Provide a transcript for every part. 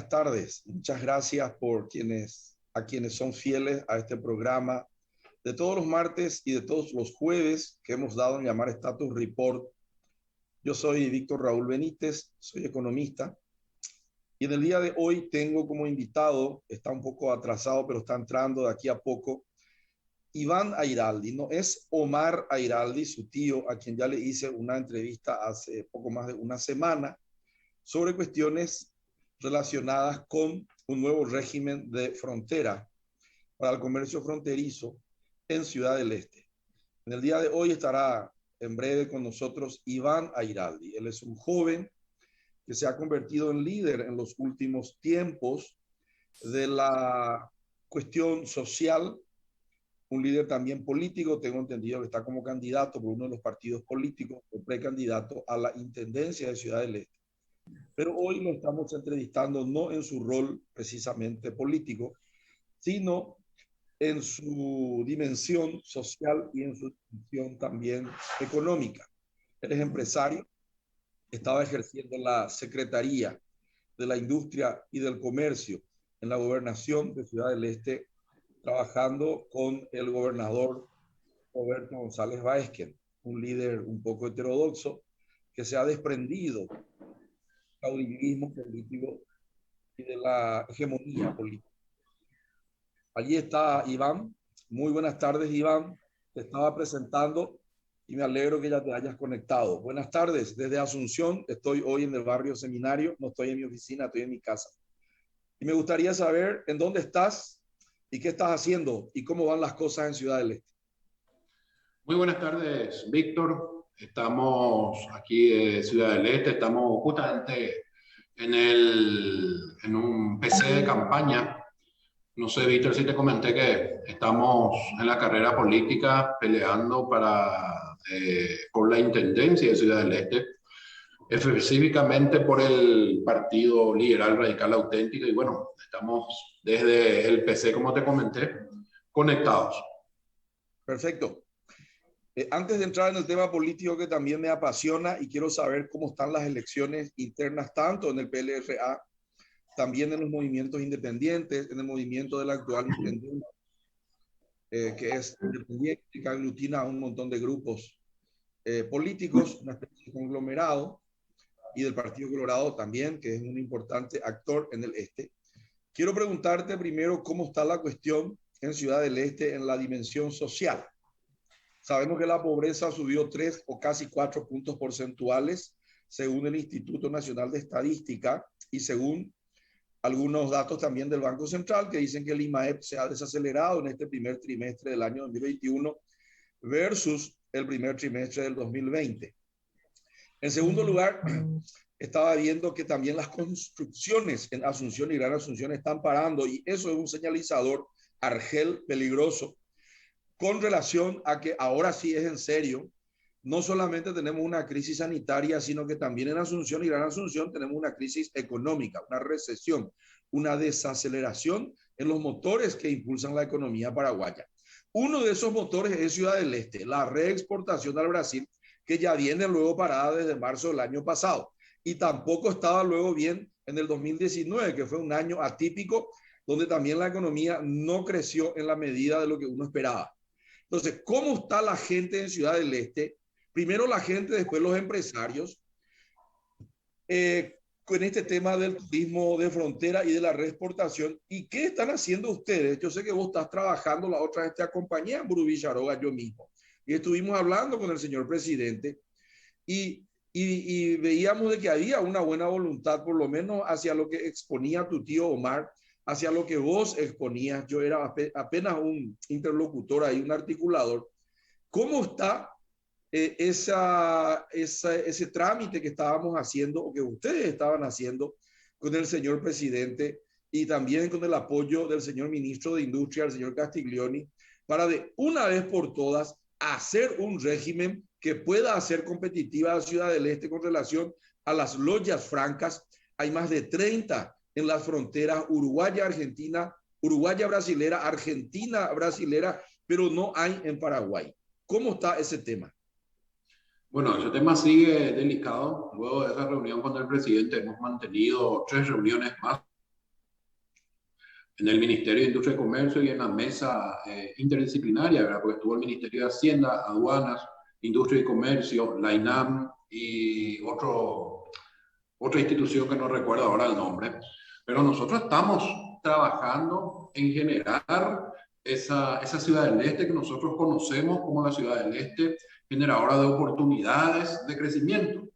buenas tardes. Muchas gracias a quienes son fieles a este programa de todos los martes y de todos los jueves que hemos dado en llamar Status Report. Yo soy Víctor Raúl Benítez, soy economista y en el día de hoy tengo como invitado, está un poco atrasado pero está entrando de aquí a poco, Iván Airaldi. No es Omar Airaldi, su tío, a quien ya le hice una entrevista hace poco más de una semana sobre cuestiones relacionadas con un nuevo régimen de frontera para el comercio fronterizo en Ciudad del Este. En el día de hoy estará en breve con nosotros Iván Airaldi. Él es un joven que se ha convertido en líder en los últimos tiempos de la cuestión social, un líder también político. Tengo entendido que está como candidato por uno de los partidos políticos o precandidato a la intendencia de Ciudad del Este. Pero hoy lo estamos entrevistando no en su rol precisamente político, sino en su dimensión social y en su dimensión también económica. Él es empresario, estaba ejerciendo la Secretaría de la Industria y del Comercio en la gobernación de Ciudad del Este, trabajando con el gobernador Roberto González Baezquez, un líder un poco heterodoxo que se ha desprendido caudillismo político y de la hegemonía política. Allí está Iván. Muy buenas tardes, Iván. Te estaba presentando y me alegro que ya te hayas conectado. Buenas tardes. Desde Asunción estoy hoy en el barrio Seminario. No estoy en mi oficina, estoy en mi casa. Y me gustaría saber en dónde estás y qué estás haciendo y cómo van las cosas en Ciudad del Este. Muy buenas tardes, Víctor. Estamos aquí en Ciudad del Este. Estamos justamente en un PC de campaña. No sé, Víctor, si te comenté que estamos en la carrera política peleando por la intendencia de Ciudad del Este, específicamente por el Partido Liberal Radical Auténtico. Y bueno, estamos desde el PC, como te comenté, conectados. Perfecto. Antes de entrar en el tema político que también me apasiona y quiero saber cómo están las elecciones internas, tanto en el PLRA, también en los movimientos independientes, en el movimiento de la actual intendencia, que es independiente, que aglutina a un montón de grupos políticos, una especie de conglomerado, y del Partido Colorado también, que es un importante actor en el este. Quiero preguntarte primero cómo está la cuestión en Ciudad del Este en la dimensión social. Sabemos que la pobreza subió 3 o casi 4 puntos porcentuales, según el Instituto Nacional de Estadística y según algunos datos también del Banco Central que dicen que el IMAEP se ha desacelerado en este primer trimestre del año 2021 versus el primer trimestre del 2020. En segundo lugar, estaba viendo que también las construcciones en Asunción y Gran Asunción están parando y eso es un señalizador argel peligroso con relación a que ahora sí es en serio. No solamente tenemos una crisis sanitaria, sino que también en Asunción y Gran Asunción tenemos una crisis económica, una recesión, una desaceleración en los motores que impulsan la economía paraguaya. Uno de esos motores es Ciudad del Este, la reexportación al Brasil, que ya viene luego parada desde marzo del año pasado. Y tampoco estaba luego bien en el 2019, que fue un año atípico, donde también la economía no creció en la medida de lo que uno esperaba. Entonces, ¿cómo está la gente en Ciudad del Este? Primero la gente, después los empresarios, con este tema del turismo de frontera y de la reexportación. ¿Y qué están haciendo ustedes? Yo sé que vos estás trabajando, la otra vez te acompañé en Burú Villaroga, yo mismo, y estuvimos hablando con el señor presidente y veíamos de que había una buena voluntad, por lo menos hacia lo que exponía tu tío Omar, hacia lo que vos exponías. Yo era apenas un interlocutor ahí, un articulador. ¿Cómo está ese trámite que estábamos haciendo o que ustedes estaban haciendo con el señor presidente y también con el apoyo del señor ministro de Industria, el señor Castiglioni, para de una vez por todas hacer un régimen que pueda hacer competitiva a la Ciudad del Este con relación a las loyas francas? Hay más de 30 en las fronteras uruguaya-argentina, uruguaya-brasilera, argentina-brasilera, pero no hay en Paraguay. ¿Cómo está ese tema? Bueno, ese tema sigue delicado. Luego de esa reunión con el presidente hemos mantenido 3 reuniones más en el Ministerio de Industria y Comercio y en la mesa interdisciplinaria, ¿verdad? Porque estuvo el Ministerio de Hacienda, Aduanas, Industria y Comercio, la INAM y otra institución que no recuerdo ahora el nombre. Pero nosotros estamos trabajando en generar esa ciudad del este que nosotros conocemos como la ciudad del este, generadora de oportunidades de crecimiento.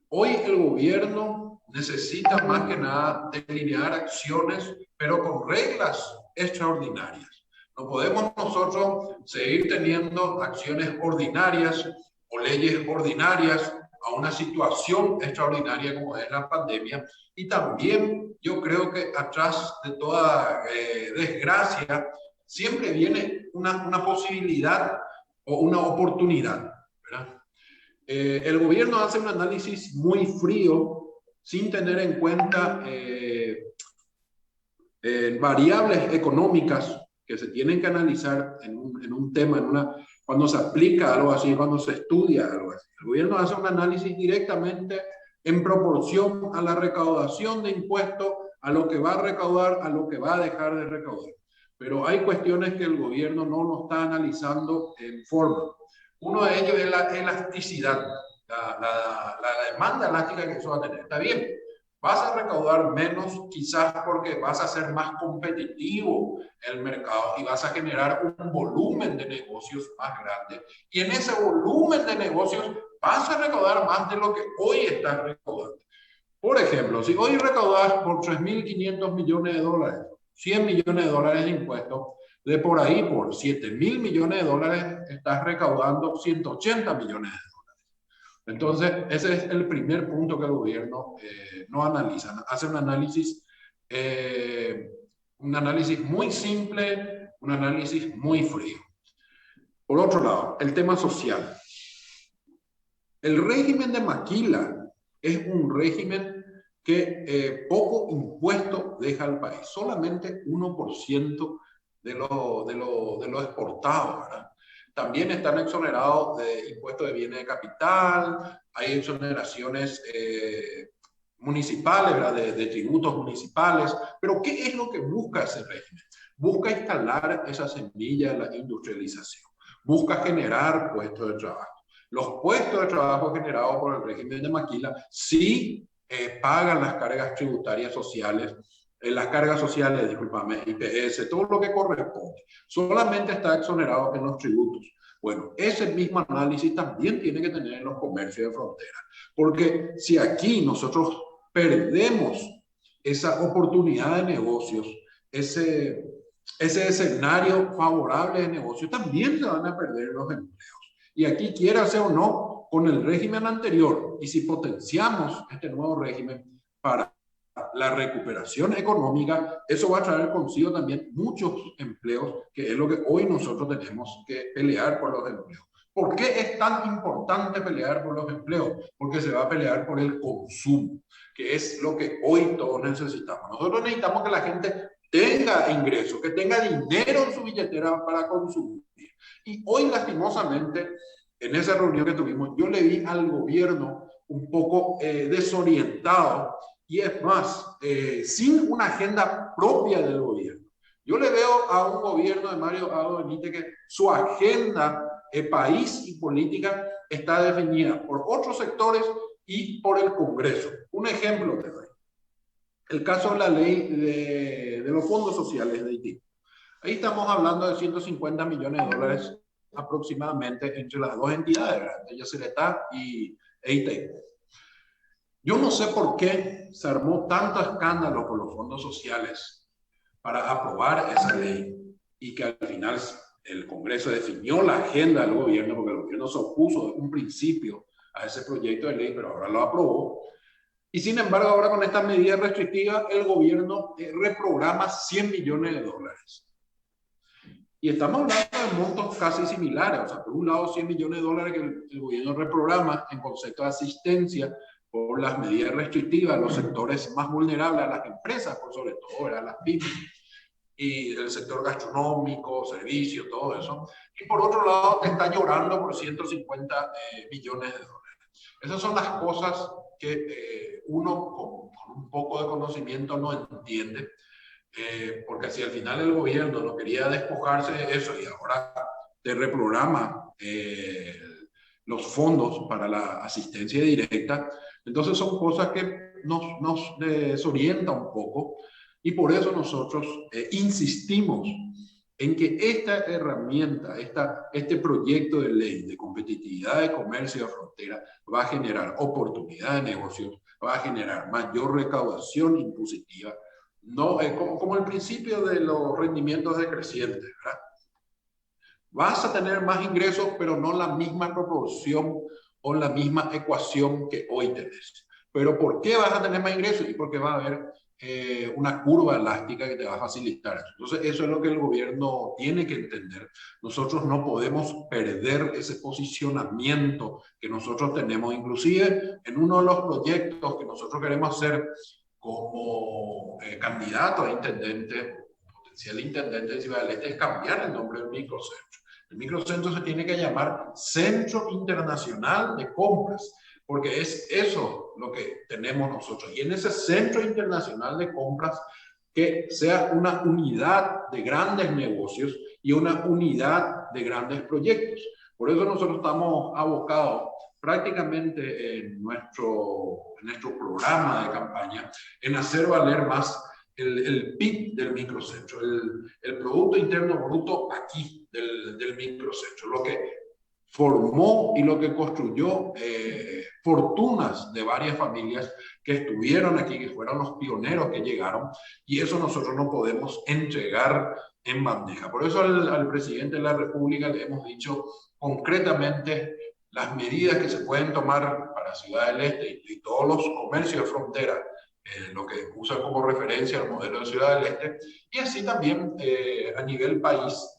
Hoy el gobierno necesita más que nada delinear acciones, pero con reglas extraordinarias. No podemos nosotros seguir teniendo acciones ordinarias o leyes ordinarias a una situación extraordinaria como es la pandemia. Y también yo creo que atrás de toda desgracia siempre viene una posibilidad o una oportunidad, ¿verdad? El gobierno hace un análisis muy frío sin tener en cuenta variables económicas que se tienen que analizar en un tema, cuando se aplica algo así, cuando se estudia algo así. El gobierno hace un análisis directamente en proporción a la recaudación de impuestos, a lo que va a recaudar, a lo que va a dejar de recaudar. Pero hay cuestiones que el gobierno no lo está analizando en forma. Uno de ellos es la elasticidad, la demanda elástica que eso va a tener. Está bien, vas a recaudar menos quizás porque vas a ser más competitivo en el mercado y vas a generar un volumen de negocios más grande. Y en ese volumen de negocios vas a recaudar más de lo que hoy estás recaudando. Por ejemplo, si hoy recaudas por 3.500 millones de dólares, 100 millones de dólares de impuestos, de por ahí por 7.000 millones de dólares estás recaudando 180 millones de dólares. Entonces, ese es el primer punto que el gobierno no analiza. Hace un análisis muy simple, un análisis muy frío. Por otro lado, el tema social. El régimen de Maquila es un régimen que poco impuesto deja al país. Solamente 1% de lo exportado, ¿verdad? También están exonerados de impuestos de bienes de capital, hay exoneraciones municipales, ¿verdad? De tributos municipales. Pero ¿qué es lo que busca ese régimen? Busca instalar esa semilla de la industrialización, busca generar puestos de trabajo. Los puestos de trabajo generados por el régimen de Maquila sí pagan las cargas tributarias sociales, las cargas sociales, discúlpame, IPS, todo lo que corresponde. Solamente está exonerado en los tributos. Bueno, ese mismo análisis también tiene que tener en los comercios de frontera. Porque si aquí nosotros perdemos esa oportunidad de negocios, ese escenario favorable de negocio, también se van a perder los empleos. Y aquí, quiérase o no, con el régimen anterior, y si potenciamos este nuevo régimen para la recuperación económica, eso va a traer consigo también muchos empleos, que es lo que hoy nosotros tenemos que pelear por los empleos. ¿Por qué es tan importante pelear por los empleos? Porque se va a pelear por el consumo, que es lo que hoy todos necesitamos. Nosotros necesitamos que la gente tenga ingresos, que tenga dinero en su billetera para consumir. Y hoy, lastimosamente, en esa reunión que tuvimos, yo le vi al gobierno un poco desorientado y es más, sin una agenda propia del gobierno. Yo le veo a un gobierno de Mario Abdo Benítez que su agenda país y política está definida por otros sectores y por el Congreso. Un ejemplo te doy. El caso de la ley de los fondos sociales de Haití. Ahí estamos hablando de 150 millones de dólares aproximadamente entre las dos entidades, Yacyretá y EIT. Yo no sé por qué se armó tanto escándalo con los fondos sociales para aprobar esa ley y que al final el Congreso definió la agenda del gobierno, porque el gobierno se opuso desde un principio a ese proyecto de ley, pero ahora lo aprobó. Y sin embargo, ahora con esta medida restrictiva, el gobierno reprograma 100 millones de dólares. Y estamos hablando de montos casi similares. O sea, por un lado, 100 millones de dólares que el gobierno reprograma en concepto de asistencia por las medidas restrictivas a los sectores más vulnerables, a las empresas, por sobre todo, a las pymes, y el sector gastronómico, servicios, todo eso. Y por otro lado, está llorando por 150 millones de dólares. Esas son las cosas que uno con un poco de conocimiento no entiende. porque si al final el gobierno no quería despojarse de eso y ahora te reprograma los fondos para la asistencia directa, entonces son cosas que nos desorienta un poco y por eso nosotros insistimos en que esta herramienta, este proyecto de ley de competitividad de comercio de frontera va a generar oportunidad de negocios, va a generar mayor recaudación impositiva, no, como el principio de los rendimientos decrecientes, ¿verdad? Vas a tener más ingresos, pero no la misma proporción o la misma ecuación que hoy tenés. Pero ¿por qué vas a tener más ingresos? Y porque va a haber una curva elástica que te va a facilitar. Entonces, eso es lo que el gobierno tiene que entender. Nosotros no podemos perder ese posicionamiento que nosotros tenemos. Inclusive, en uno de los proyectos que nosotros queremos hacer como candidato a intendente, potencial intendente de Ciudad del Este, es cambiar el nombre del microcentro. El microcentro se tiene que llamar Centro Internacional de Compras, porque es eso lo que tenemos nosotros. Y en ese Centro Internacional de Compras, que sea una unidad de grandes negocios y una unidad de grandes proyectos. Por eso nosotros estamos abocados prácticamente en nuestro programa de campaña en hacer valer más el PIB del microcentro, el Producto Interno Bruto aquí del microcentro, lo que formó y lo que construyó fortunas de varias familias que estuvieron aquí, que fueron los pioneros que llegaron, y eso nosotros no podemos entregar en bandeja. Por eso al presidente de la República le hemos dicho concretamente las medidas que se pueden tomar para Ciudad del Este y todos los comercios de frontera, lo que usa como referencia al modelo de Ciudad del Este, y así también a nivel país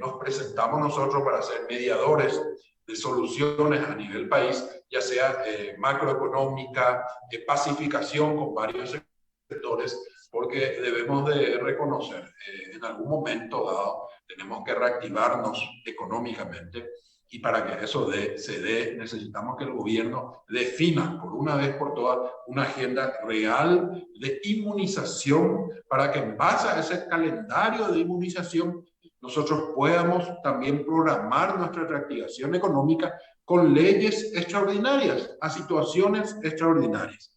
nos presentamos nosotros para ser mediadores de soluciones a nivel país, ya sea macroeconómica, pacificación con varios sectores, porque debemos de reconocer, en algún momento dado, tenemos que reactivarnos económicamente, y para que eso se dé, necesitamos que el gobierno defina por una vez por todas una agenda real de inmunización para que en base a ese calendario de inmunización nosotros podamos también programar nuestra reactivación económica con leyes extraordinarias, a situaciones extraordinarias.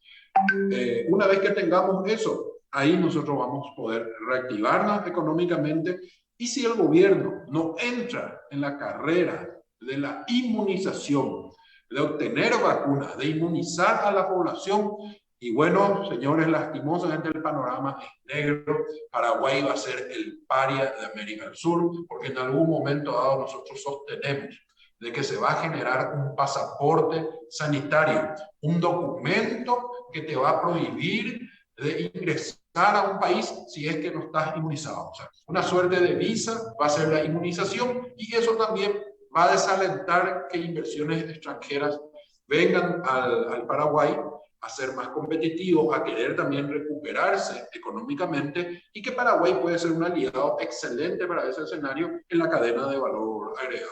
Una vez que tengamos eso, ahí nosotros vamos a poder reactivarnos económicamente, y si el gobierno no entra en la carrera de la inmunización, de obtener vacunas, de inmunizar a la población, y bueno, señores, lastimosamente el panorama es negro. Paraguay va a ser el paria de América del Sur, porque en algún momento dado nosotros sostenemos de que se va a generar un pasaporte sanitario, un documento que te va a prohibir de ingresar a un país si es que no estás inmunizado. O sea, una suerte de visa va a ser la inmunización, y eso también va a desalentar que inversiones extranjeras vengan al Paraguay a ser más competitivos, a querer también recuperarse económicamente, y que Paraguay puede ser un aliado excelente para ese escenario en la cadena de valor agregado.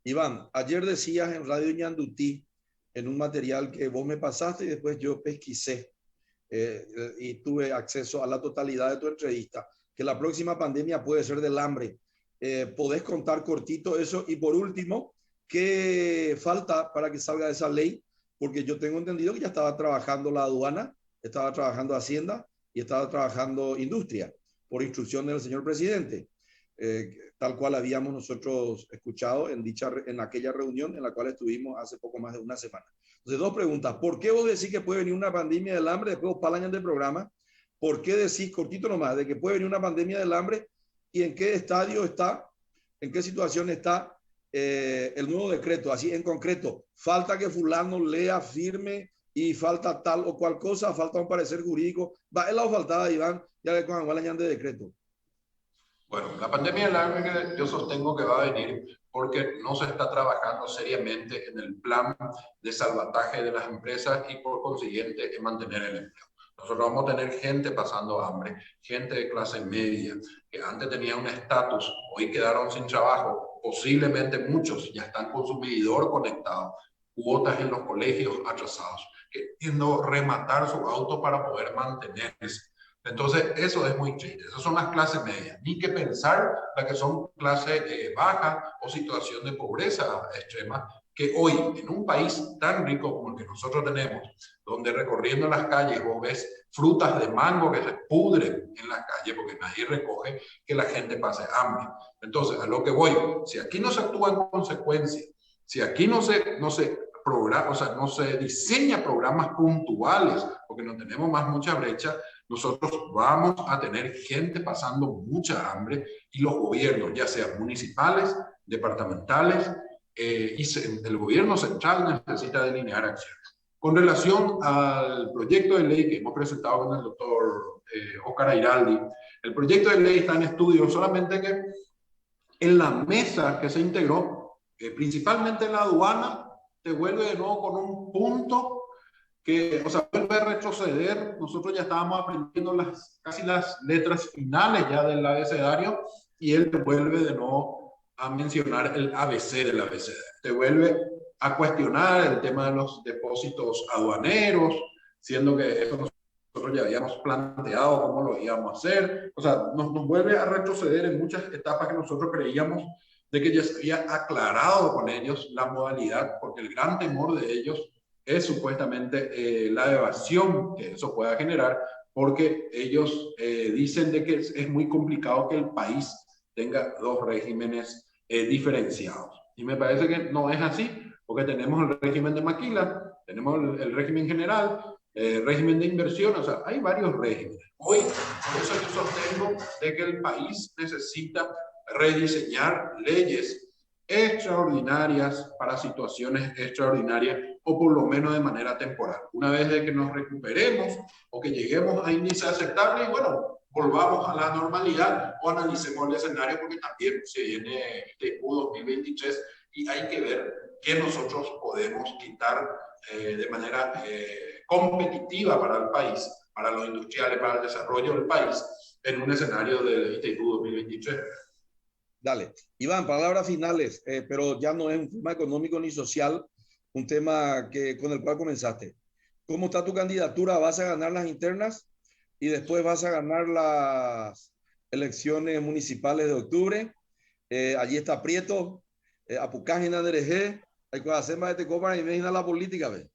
Iván, ayer decías en Radio Ñandutí, en un material que vos me pasaste y después yo pesquisé y tuve acceso a la totalidad de tu entrevista, que la próxima pandemia puede ser del hambre. ¿Podés contar cortito eso? Y por último, ¿qué falta para que salga esa ley? Porque yo tengo entendido que ya estaba trabajando la aduana, estaba trabajando Hacienda y estaba trabajando Industria, por instrucción del señor presidente, tal cual habíamos nosotros escuchado en aquella reunión en la cual estuvimos hace poco más de una semana. Entonces, dos preguntas. ¿Por qué vos decís que puede venir una pandemia del hambre? Después vos palañan del programa. ¿Por qué decís, cortito nomás, de que puede venir una pandemia del hambre? ¿Y en qué estadio está, en qué situación está el nuevo decreto? Así en concreto, falta que fulano lea, firme, y falta tal o cual cosa, falta un parecer jurídico. Va en la faltada, Iván, ya le con el de decreto. Bueno, la pandemia del hambre yo sostengo que va a venir porque no se está trabajando seriamente en el plan de salvataje de las empresas y por consiguiente en mantener el empleo. Nosotros vamos a tener gente pasando hambre, gente de clase media, que antes tenía un estatus, hoy quedaron sin trabajo, posiblemente muchos ya están con su medidor conectado, cuotas en los colegios atrasados, queriendo rematar su auto para poder mantenerse. Entonces, eso es muy triste. Esas son las clases medias. Ni que pensar las que son clase baja o situación de pobreza extrema, que hoy, en un país tan rico como el que nosotros tenemos, donde recorriendo las calles vos ves frutas de mango que se pudren en la calle porque nadie recoge, que la gente pase hambre. Entonces, a lo que voy, si aquí no se actúa en consecuencia, si aquí no se programa, o sea, no se diseña programas puntuales, porque no tenemos más mucha brecha, nosotros vamos a tener gente pasando mucha hambre y los gobiernos, ya sean municipales, departamentales, y el gobierno central necesita delinear acciones. Con relación al proyecto de ley que hemos presentado con el doctor Óscar Airaldi, el proyecto de ley está en estudio, solamente que en la mesa que se integró, principalmente en la aduana, te vuelve de nuevo con un punto que, o sea, vuelve a retroceder. Nosotros ya estábamos aprendiendo casi las letras finales ya del abecedario y él te vuelve de nuevo a mencionar el ABC del abecedario. Te vuelve a cuestionar el tema de los depósitos aduaneros, siendo que eso nosotros ya habíamos planteado cómo lo íbamos a hacer. O sea, nos vuelve a retroceder en muchas etapas que nosotros creíamos de que ya se había aclarado con ellos la modalidad, porque el gran temor de ellos es supuestamente la evasión que eso pueda generar, porque ellos dicen de que es muy complicado que el país tenga dos regímenes diferenciados. Y me parece que no es así, porque tenemos el régimen de maquila, tenemos el régimen general, régimen de inversión, o sea, hay varios regímenes. Hoy, por eso yo sostengo de que el país necesita rediseñar leyes extraordinarias para situaciones extraordinarias o por lo menos de manera temporal. Una vez de que nos recuperemos o que lleguemos a índice aceptable, y bueno, volvamos a la normalidad o analicemos el escenario porque también se viene ITQ 2023 y hay que ver qué nosotros podemos quitar de manera competitiva para el país, para los industriales, para el desarrollo del país en un escenario de ITQ 2023. Dale. Iván, palabras finales, pero ya no es un tema económico ni social, un tema con el cual comenzaste. ¿Cómo está tu candidatura? ¿Vas a ganar las internas y después vas a ganar las elecciones municipales de octubre? Allí está Prieto, Apucágina de Erejé, hay que hacer más de Tecopa y imagina la política, ¿ves?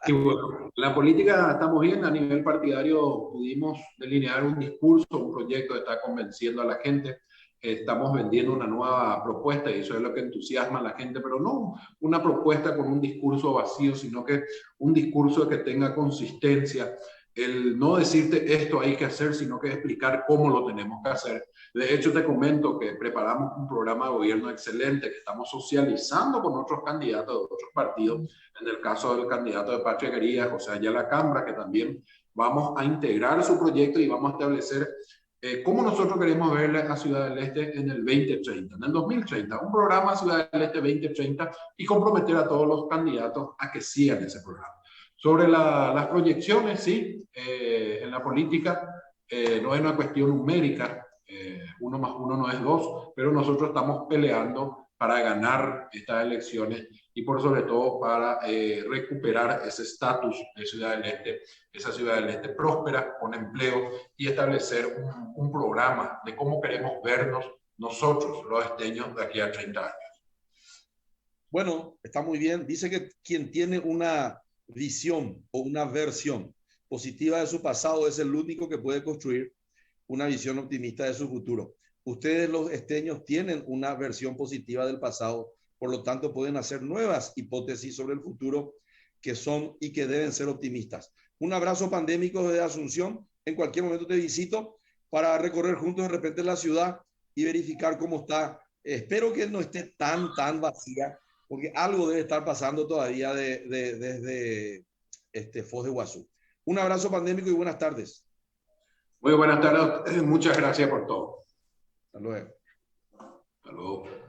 Y bueno, la política estamos bien, a nivel partidario pudimos delinear un discurso, un proyecto que está convenciendo a la gente. Estamos vendiendo una nueva propuesta y eso es lo que entusiasma a la gente, pero no una propuesta con un discurso vacío, sino que un discurso que tenga consistencia, el no decirte esto hay que hacer, sino que explicar cómo lo tenemos que hacer. De hecho, te comento que preparamos un programa de gobierno excelente que estamos socializando con otros candidatos de otros partidos, en el caso del candidato de Patria Querida, José Ayala Cambra, que también vamos a integrar su proyecto y vamos a establecer cómo nosotros queremos ver a Ciudad del Este en el 2030, en el 2030, un programa Ciudad del Este 2030 y comprometer a todos los candidatos a que sigan ese programa. Sobre las proyecciones, sí, en la política no es una cuestión numérica, 1 más 1 no es 2, pero nosotros estamos peleando para ganar estas elecciones y por sobre todo para recuperar ese estatus de Ciudad del Este, esa Ciudad del Este próspera, con empleo y establecer un programa de cómo queremos vernos nosotros, los esteños, de aquí a 30 años. Bueno, está muy bien. Dice que quien tiene una visión o una versión positiva de su pasado es el único que puede construir una visión optimista de su futuro. Ustedes los esteños tienen una versión positiva del pasado, por lo tanto pueden hacer nuevas hipótesis sobre el futuro que son y que deben ser optimistas. Un abrazo pandémico desde Asunción. En cualquier momento te visito para recorrer juntos de repente la ciudad y verificar cómo está. Espero que no esté tan vacía, porque algo debe estar pasando todavía desde Foz de Iguazú. Un abrazo pandémico y buenas tardes. Muy buenas tardes, muchas gracias por todo. Hasta luego. Hasta luego.